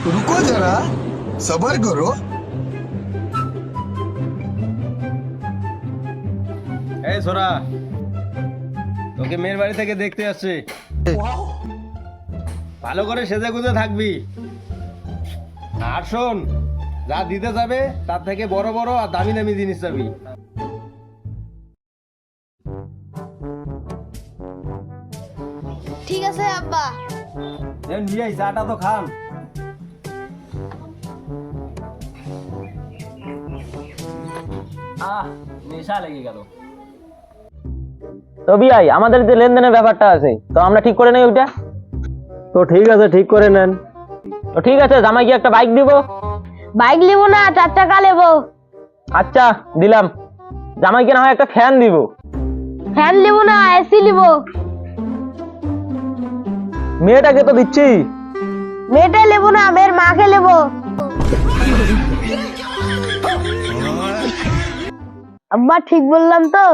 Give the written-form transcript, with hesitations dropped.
रुको जरा सबर करो। এই সোরা, তোকে মেয়ের বাড়ি থেকে দেখতে আসছে। ভালো করে সেজে গুজে থাকবি। আর শোন, যা দিতে যাবে তার থেকে বড় বড় আর দামি দামি জিনিস যাবি। ঠিক আছে আব্বা। নিয়ে আই, চাটা তো খান। নেশা লেগে গেল। তো বিয়াই, আমাদের যে লেনদেনের ব্যাপারটা আছে, তো আমরা ঠিক করে নেই ওইটা। তো ঠিক আছে, ঠিক করে নেন। তো ঠিক আছে, জামাই কি একটা বাইক দিব? বাইক নেব না, 4 টাকা নেব। আচ্ছা দিলাম। জামাইকে না হয় একটা ফ্যান দিব। ফ্যান নেব না, এসি নেব। মেয়েটাকে তো দিচ্ছি। মেয়েটা নেব না, মেয়ের মাকে নেব। আব্বা ঠিক বললাম তো?